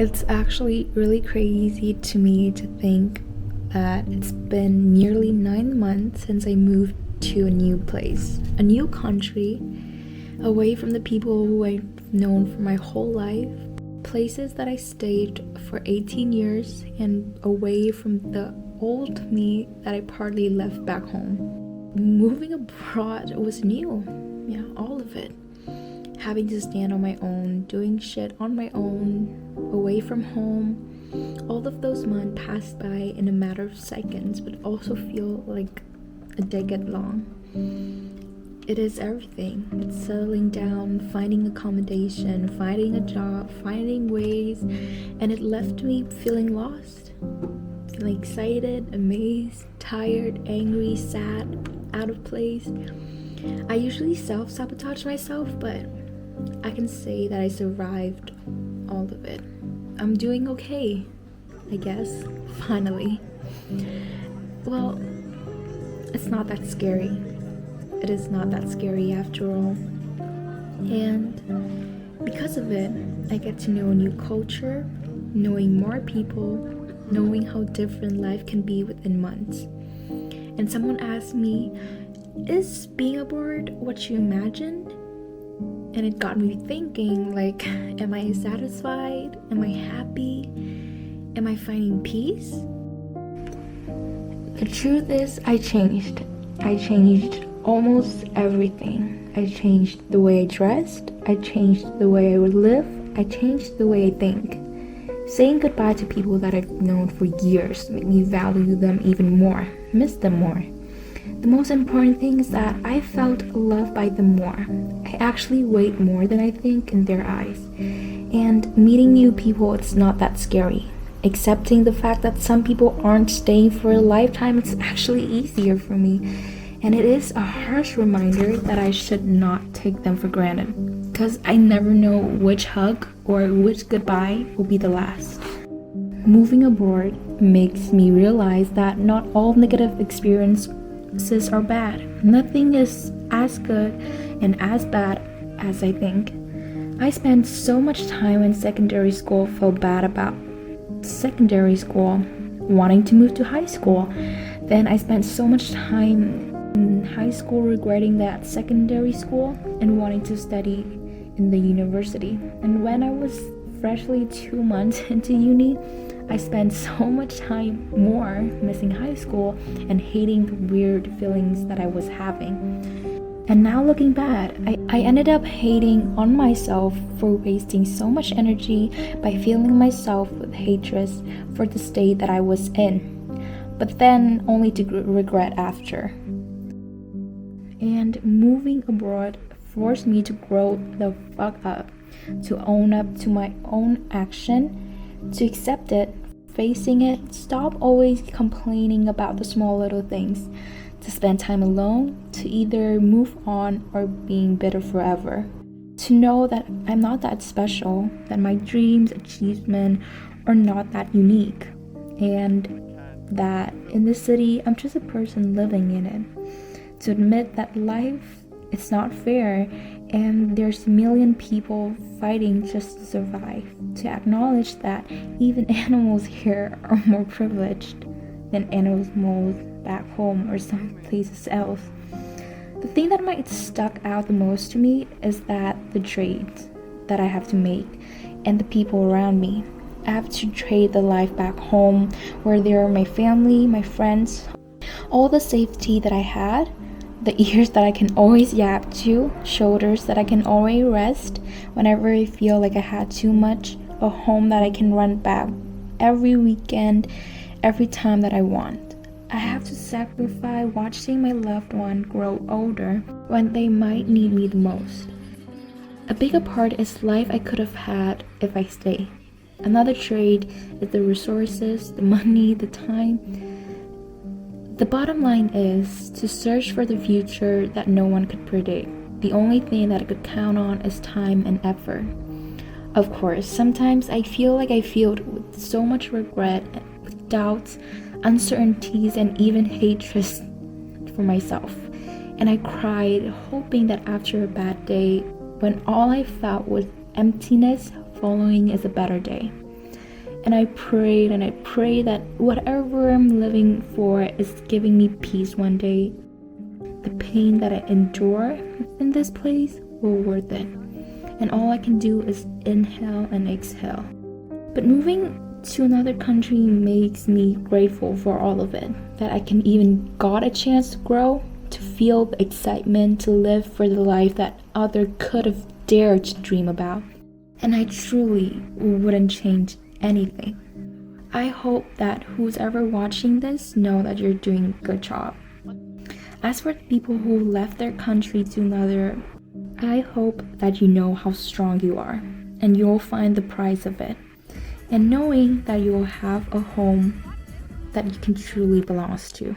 It's actually really crazy to me to think that it's been nearly 9 months since I moved to a new place, a new country, away from the people who I've known for my whole life, places that I stayed for 18 years, and away from the old me that I partly left back home. Moving abroad was new, yeah, all of it. Having to stand on my own, doing shit on my own, away from home. All of those months passed by in a matter of seconds, but also feel like a decade long. It is everything. It's settling down, finding accommodation, finding a job, finding ways, and it left me feeling lost. Feeling excited, amazed, tired, angry, sad, out of place. I usually self-sabotage myself, but I can say that I survived all of it. I'm doing okay, I guess, finally. Well, it's not that scary. It is not that scary after all. And because of it, I get to know a new culture, knowing more people, knowing how different life can be within months. And someone asked me, is being abroad what you imagined? And it got me thinking, like, am I satisfied? Am I happy? Am I finding peace? The truth is, I changed. I changed almost everything. I changed the way I dressed. I changed the way I would live. I changed the way I think. Saying goodbye to people that I've known for years made me value them even more, miss them more. The most important thing is that I felt loved by them more. I actually weighed more than I think in their eyes. And meeting new people, it's not that scary. Accepting the fact that some people aren't staying for a lifetime, it's actually easier for me. And it is a harsh reminder that I should not take them for granted. Because I never know which hug or which goodbye will be the last. Moving abroad makes me realize that not all negative experiences are bad. Nothing is as good and as bad as I think. I spent so much time in secondary school, felt bad about secondary school, wanting to move to high school. Then I spent so much time in high school regretting that secondary school and wanting to study in the university. And when I was freshly 2 months into uni, I spent so much time more missing high school and hating the weird feelings that I was having. And now looking back, I ended up hating on myself for wasting so much energy by filling myself with hatred for the state that I was in, but then only to regret after. And moving abroad forced me to grow the fuck up, to own up to my own action, to accept it, facing it, stop always complaining about the small little things, to spend time alone, to either move on or being bitter forever, to know that I'm not that special, that my dreams, achievements are not that unique, and that in this city I'm just a person living in it, to admit that life is not fair and there's a million people fighting just to survive, to acknowledge that even animals here are more privileged than animals back home or some places else. The thing that might stuck out the most to me is that the trades that I have to make and the people around me. I have to trade the life back home where there are my family, my friends, all the safety that I had, the ears that I can always yap to, shoulders that I can always rest whenever I feel like I had too much, a home that I can run back every weekend, every time that I want. I have to sacrifice watching my loved one grow older when they might need me the most. A bigger part is life I could have had if I stay. Another trade is the resources, the money, the time. The bottom line is to search for the future that no one could predict. The only thing that I could count on is time and effort. Of course, sometimes I feel like I filled with so much regret, with doubts, uncertainties, and even hatred for myself. And I cried, hoping that after a bad day, when all I felt was emptiness, following is a better day. And I prayed and I pray that whatever I'm living for is giving me peace one day. The pain that I endure in this place will worth it. And all I can do is inhale and exhale. But moving to another country makes me grateful for all of it. That I can even got a chance to grow, to feel the excitement, to live for the life that other could have dared to dream about. And I truly wouldn't change anything. I hope that who's ever watching this know that you're doing a good job. As for the people who left their country to another, I hope that you know how strong you are and you'll find the price of it. And knowing that you will have a home that you can truly belong to.